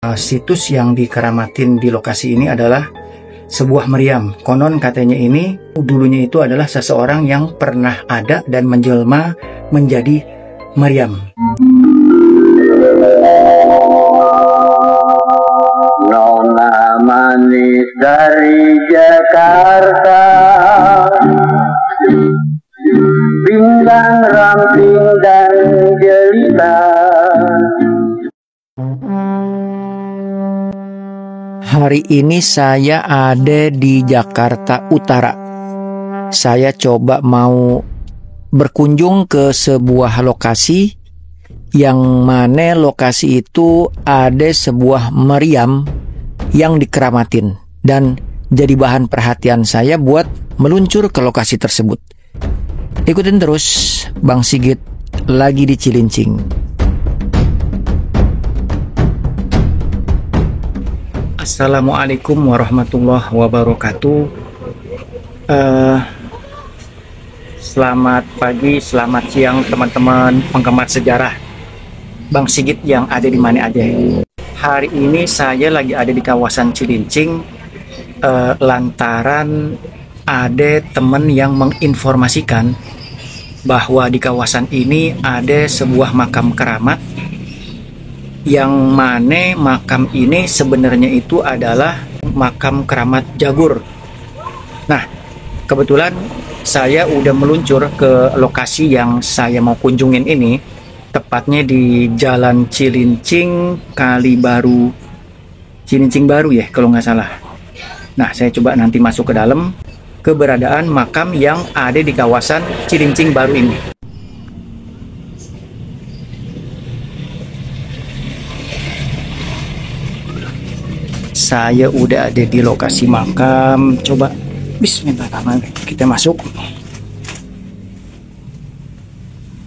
Situs yang dikeramatin di lokasi ini adalah sebuah meriam. Konon katanya ini dulunya itu adalah seseorang yang pernah ada dan menjelma menjadi meriam. Nona manis dari Jakarta, pinggang ramping dan jelita. Hari ini saya ada di Jakarta Utara. Saya coba mau berkunjung ke sebuah lokasi yang mana lokasi itu ada sebuah meriam yang dikeramatin dan jadi bahan perhatian saya buat meluncur ke lokasi tersebut. Ikutin terus Bang Sigit lagi di Cilincing. Assalamualaikum warahmatullahi wabarakatuh. Selamat pagi, selamat siang teman-teman penggemar sejarah Bang Sigit yang ada di mana aja. Hari ini saya lagi ada di kawasan Cilincing lantaran ada teman yang menginformasikan bahwa di kawasan ini ada sebuah makam keramat yang mana makam ini sebenarnya itu adalah makam keramat Jagur. Nah, kebetulan saya udah meluncur ke lokasi yang saya mau kunjungin ini, tepatnya di Jalan Cilincing Kalibaru, Cilincing Baru ya kalau nggak salah. Nah, saya coba nanti masuk ke dalam keberadaan makam yang ada di kawasan Cilincing Baru ini. Saya udah ada di lokasi makam. Coba bismillahirrahmanirrahim, kita masuk.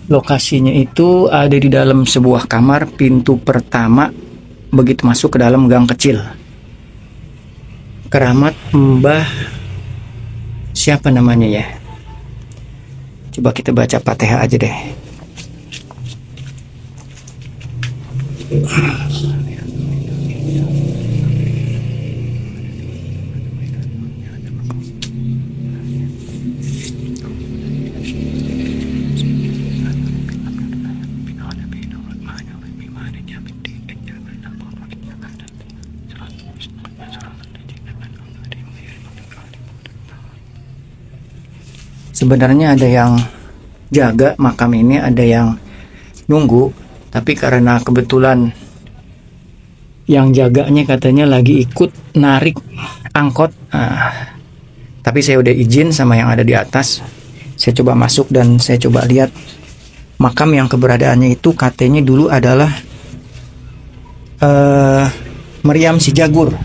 Lokasinya itu ada di dalam sebuah kamar, pintu pertama begitu masuk ke dalam gang kecil. Keramat Mbah siapa namanya ya? Coba kita baca Fatihah aja deh. Sebenarnya ada yang jaga makam ini, ada yang nunggu, tapi karena kebetulan yang jaganya katanya lagi ikut narik angkot, tapi saya udah izin sama yang ada di atas. Saya coba masuk dan saya coba lihat makam yang keberadaannya itu katanya dulu adalah meriam si Jagur.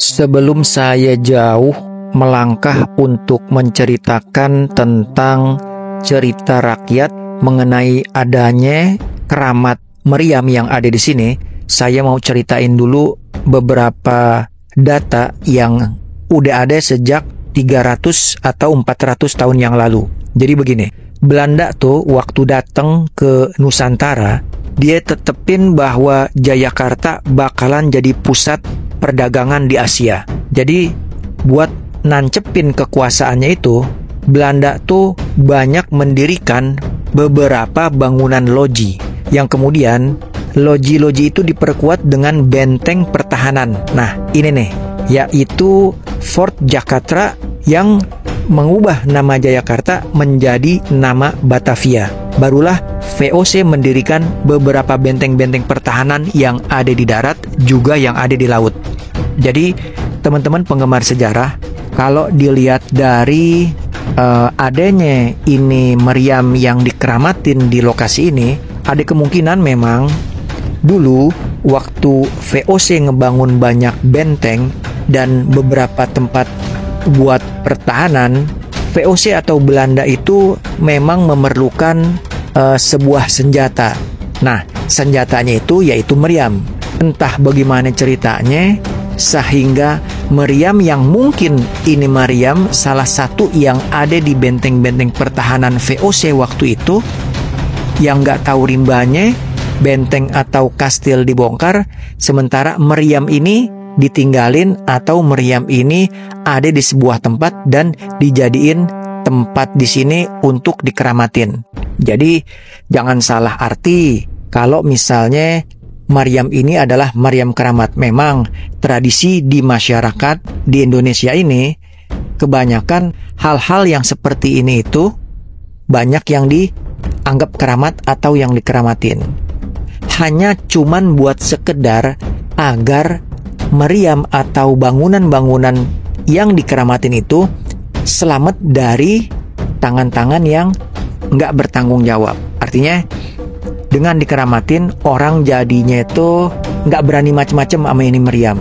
Sebelum saya jauh melangkah untuk menceritakan tentang cerita rakyat mengenai adanya keramat meriam yang ada di sini, saya mau ceritain dulu beberapa data yang udah ada sejak 300 atau 400 tahun yang lalu. Jadi begini, Belanda tuh waktu datang ke Nusantara, dia tetepin bahwa Jayakarta bakalan jadi pusat perdagangan di Asia. Jadi buat nancepin kekuasaannya itu, Belanda tuh banyak mendirikan beberapa bangunan loji, yang kemudian loji-loji itu diperkuat dengan benteng pertahanan. Nah, ini nih, yaitu Fort Jakarta yang mengubah nama Jayakarta menjadi nama Batavia. Barulah VOC mendirikan beberapa benteng-benteng pertahanan yang ada di darat, juga yang ada di laut. Jadi, teman-teman penggemar sejarah, kalau dilihat dari adanya ini meriam yang dikeramatin di lokasi ini, ada kemungkinan memang dulu waktu VOC ngebangun banyak benteng dan beberapa tempat buat pertahanan, VOC atau Belanda itu memang memerlukan sebuah senjata. Nah, senjatanya itu yaitu meriam. Entah bagaimana ceritanya, sehingga meriam yang mungkin ini meriam salah satu yang ada di benteng-benteng pertahanan VOC waktu itu, yang nggak tahu rimbanya, benteng atau kastil dibongkar, sementara meriam ini ditinggalin atau meriam ini ada di sebuah tempat dan dijadiin tempat di sini untuk dikeramatin. Jadi jangan salah arti kalau misalnya meriam ini adalah meriam keramat. Memang tradisi di masyarakat di Indonesia ini kebanyakan hal-hal yang seperti ini itu banyak yang dianggap keramat atau yang dikeramatin. Hanya cuman buat sekedar agar meriam atau bangunan-bangunan yang dikeramatin itu selamat dari tangan-tangan yang nggak bertanggung jawab. Artinya dengan dikeramatin, orang jadinya itu nggak berani macam-macam sama ini meriam.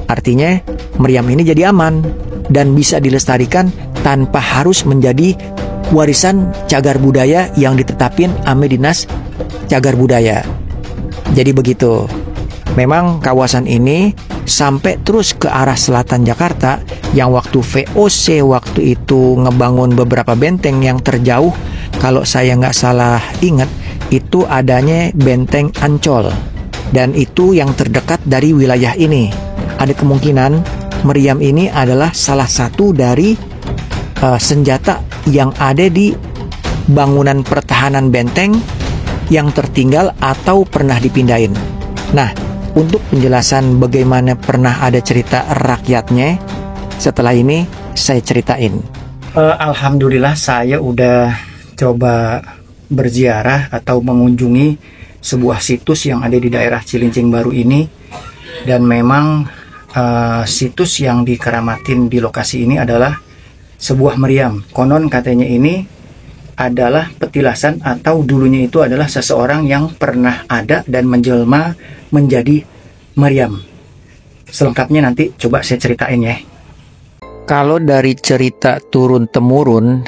Artinya meriam ini jadi aman dan bisa dilestarikan tanpa harus menjadi warisan cagar budaya yang ditetapin sama Dinas Cagar Budaya. Jadi begitu. Memang kawasan ini sampai terus ke arah selatan Jakarta, yang waktu VOC waktu itu ngebangun beberapa benteng yang terjauh, kalau saya nggak salah ingat, itu adanya benteng Ancol. Dan itu yang terdekat dari wilayah ini. Ada kemungkinan meriam ini adalah salah satu dari senjata yang ada di bangunan pertahanan benteng yang tertinggal atau pernah dipindahin. Nah, untuk penjelasan bagaimana pernah ada cerita rakyatnya, setelah ini saya ceritain. Alhamdulillah saya udah coba berziarah atau mengunjungi sebuah situs yang ada di daerah Cilincing Baru ini. Dan memang situs yang dikeramatin di lokasi ini adalah sebuah meriam. Konon katanya ini adalah petilasan atau dulunya itu adalah seseorang yang pernah ada dan menjelma menjadi meriam. Selengkapnya nanti coba saya ceritain ya. Kalau dari cerita turun-temurun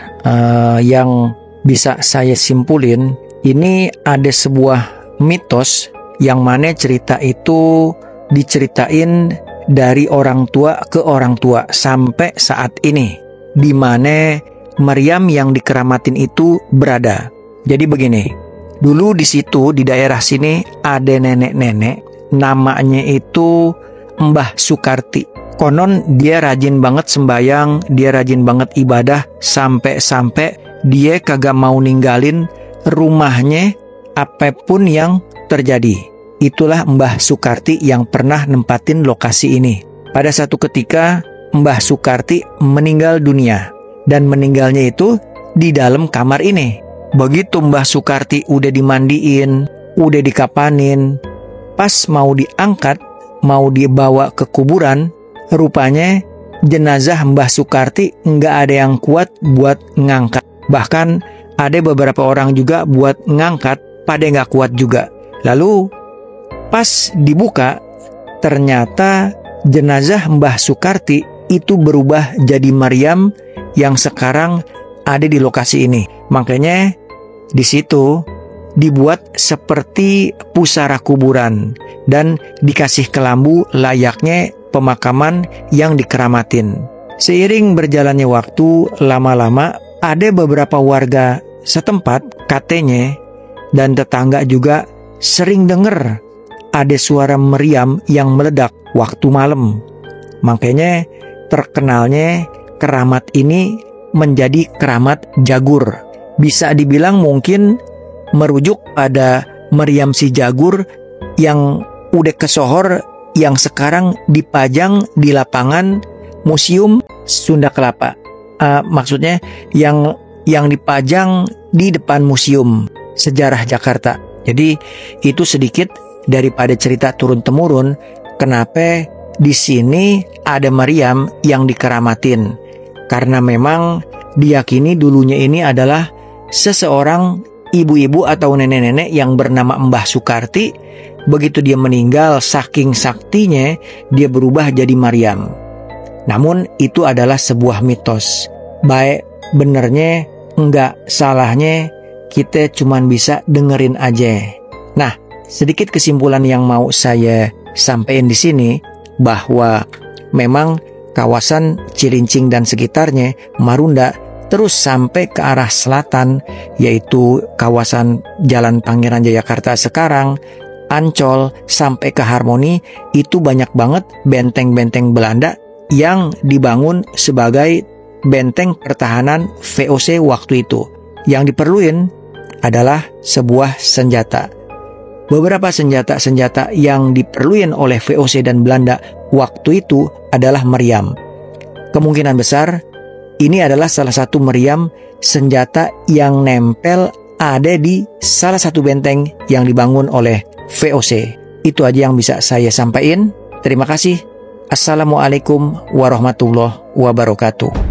yang bisa saya simpulin, ini ada sebuah mitos yang mana cerita itu diceritain dari orang tua ke orang tua sampai saat ini, di mana meriam yang dikeramatin itu berada. Jadi begini, dulu di situ di daerah sini ada nenek-nenek, namanya itu Mbah Sukarti. Konon dia rajin banget sembayang, dia rajin banget ibadah, sampai-sampai dia kagak mau ninggalin rumahnya apapun yang terjadi. Itulah Mbah Sukarti yang pernah nempatin lokasi ini. Pada satu ketika Mbah Sukarti meninggal dunia, dan meninggalnya itu di dalam kamar ini. Begitu Mbah Sukarti udah dimandiin, udah dikapanin, pas mau diangkat, mau dibawa ke kuburan, rupanya jenazah Mbah Sukarti nggak ada yang kuat buat ngangkat. Bahkan ada beberapa orang juga buat ngangkat, pada nggak kuat juga. Lalu pas dibuka, ternyata jenazah Mbah Sukarti itu berubah jadi meriam yang sekarang ada di lokasi ini. Makanya di situ dibuat seperti pusara kuburan dan dikasih kelambu layaknya pemakaman yang dikeramatin. Seiring berjalannya waktu, lama-lama ada beberapa warga setempat katanya dan tetangga juga sering dengar ada suara meriam yang meledak waktu malam. Makanya terkenalnya keramat ini menjadi keramat Jagur. Bisa dibilang mungkin merujuk pada meriam si Jagur yang udah kesohor yang sekarang dipajang di lapangan Museum Sunda Kelapa. Maksudnya yang dipajang di depan Museum Sejarah Jakarta. Jadi itu sedikit daripada cerita turun-temurun kenapa di sini ada meriam yang dikeramatin. Karena memang diyakini dulunya ini adalah seseorang ibu-ibu atau nenek-nenek yang bernama Mbah Sukarti. Begitu dia meninggal, saking saktinya dia berubah jadi Maryam. Namun itu adalah sebuah mitos. Baik benernya, enggak salahnya, kita cuman bisa dengerin aja. Nah, sedikit kesimpulan yang mau saya sampaikan di sini bahwa memang kawasan Cilincing dan sekitarnya, Marunda, terus sampai ke arah selatan, yaitu kawasan Jalan Pangeran Jayakarta sekarang, Ancol, sampai ke Harmoni, itu banyak banget benteng-benteng Belanda yang dibangun sebagai benteng pertahanan VOC waktu itu. Yang diperluin adalah sebuah senjata. Beberapa senjata-senjata yang diperluin oleh VOC dan Belanda waktu itu adalah meriam. Kemungkinan besar ini adalah salah satu meriam senjata yang nempel ada di salah satu benteng yang dibangun oleh VOC. Itu aja yang bisa saya sampaikan. Terima kasih. Assalamualaikum warahmatullahi wabarakatuh.